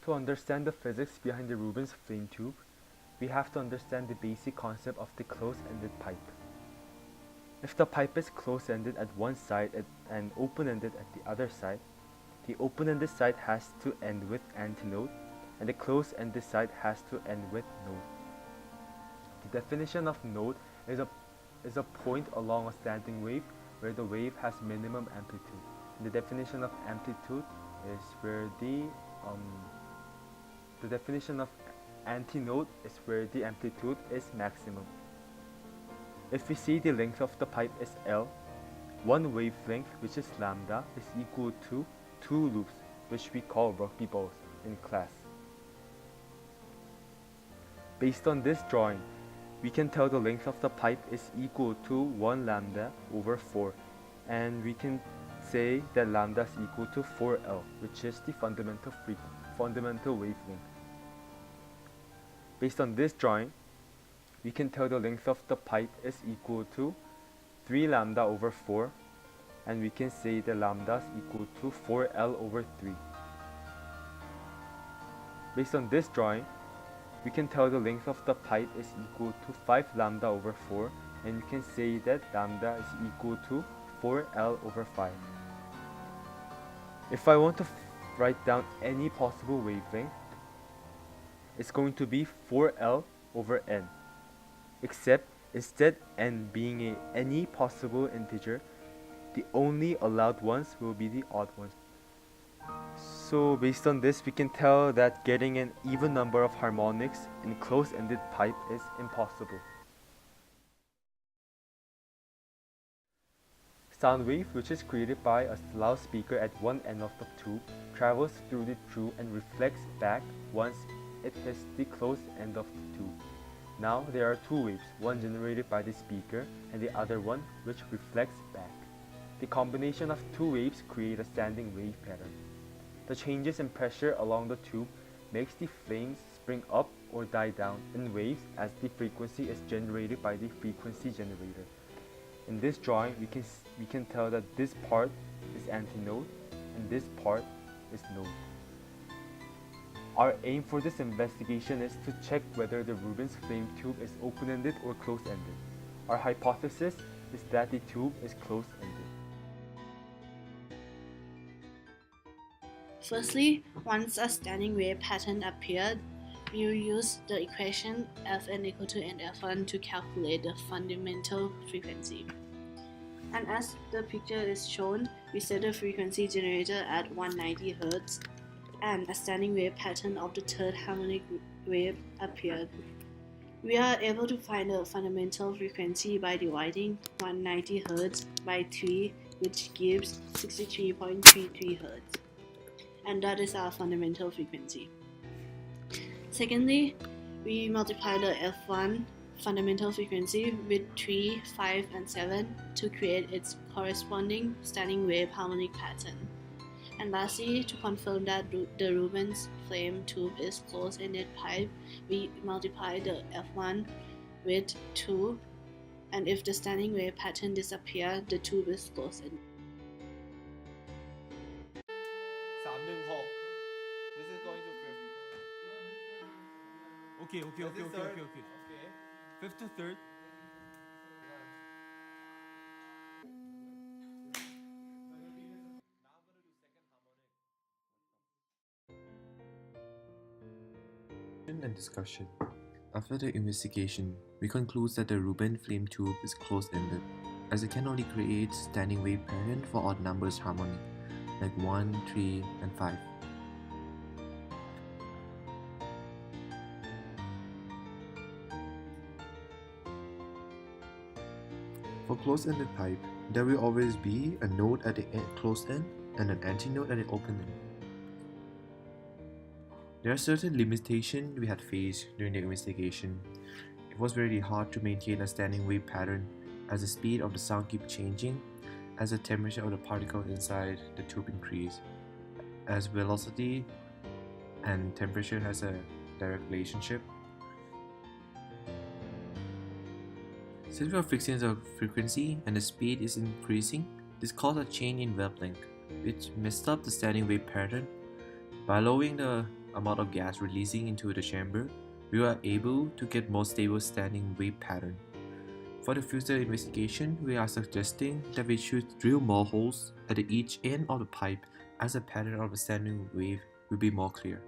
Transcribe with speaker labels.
Speaker 1: To understand the physics behind the Rubens flame tube, we have to understand the basic concept of the closed-ended pipe. If the pipe is closed-ended at one side and open-ended at the other side, the open-ended side has to end with antinode, and the closed-ended side has to end with node. The definition of node is a point along a standing wave where the wave has minimum amplitude. And the definition of amplitude is where the definition of antinode is where the amplitude is maximum. If we see the length of the pipe is L, one wavelength, which is lambda, is equal to 2 loops, which we call rugby balls in class. Based on this drawing, we can tell the length of the pipe is equal to 1 lambda over 4, and we can say that lambda is equal to 4L, which is the fundamental wavelength. Based on this drawing, we can tell the length of the pipe is equal to 3 lambda over 4, and we can say that lambda is equal to 4L over 3. Based on this drawing, we can tell the length of the pipe is equal to 5 lambda over 4, and we can say that lambda is equal to 4L over 5. If I want to write down any possible wavelength, it's going to be 4L over n, except instead n being any possible integer, the only allowed ones will be the odd ones. So based on this, we can tell that getting an even number of harmonics in closed-ended pipe is impossible. Sound wave, which is created by a loudspeaker at one end of the tube, travels through the tube and reflects back once it hits the closed end of the tube. Now there are two waves, one generated by the speaker and the other one which reflects back. The combination of two waves create a standing wave pattern. The changes in pressure along the tube makes the flames spring up or die down in waves as the frequency is generated by the frequency generator. In this drawing, we can tell that this part is antinode and this part is node. Our aim for this investigation is to check whether the Rubens flame tube is open-ended or closed-ended. Our hypothesis is that the tube is closed-ended.
Speaker 2: Firstly, once a standing wave pattern appeared, we will use the equation Fn equal to Nf1 to calculate the fundamental frequency. And as the picture is shown, we set the frequency generator at 190 Hz, and a standing wave pattern of the third harmonic wave appeared. We are able to find the fundamental frequency by dividing 190 Hz by 3, which gives 63.33 Hz. And that is our fundamental frequency. Secondly, we multiply the F1 fundamental frequency with 3, 5, and 7 to create its corresponding standing wave harmonic pattern. And lastly, to confirm that the Rubens flame tube is closed-ended pipe, we multiply the F1 with 2, and if the standing wave pattern disappears, the tube is closed-ended.
Speaker 3: 316. This is going to fifth.
Speaker 1: Okay. Fifth to third.
Speaker 4: And discussion. After the investigation, we conclude that the Rubens flame tube is closed-ended, as it can only create standing wave pattern for odd numbers harmonic, like 1, 3, and 5. For closed-ended pipe, there will always be a node at the closed end and an antinode at the open end. There are certain limitations we had faced during the investigation. It was very hard to maintain a standing wave pattern as the speed of the sound keeps changing as the temperature of the particle inside the tube increase, as velocity and temperature has a direct relationship. Since we are fixing the frequency and the speed is increasing, this caused a change in wavelength, which messed up the standing wave pattern. By lowering the amount of gas releasing into the chamber, we were able to get more stable standing wave pattern. For the future investigation, we are suggesting that we should drill more holes at each end of the pipe as the pattern of the standing wave will be more clear.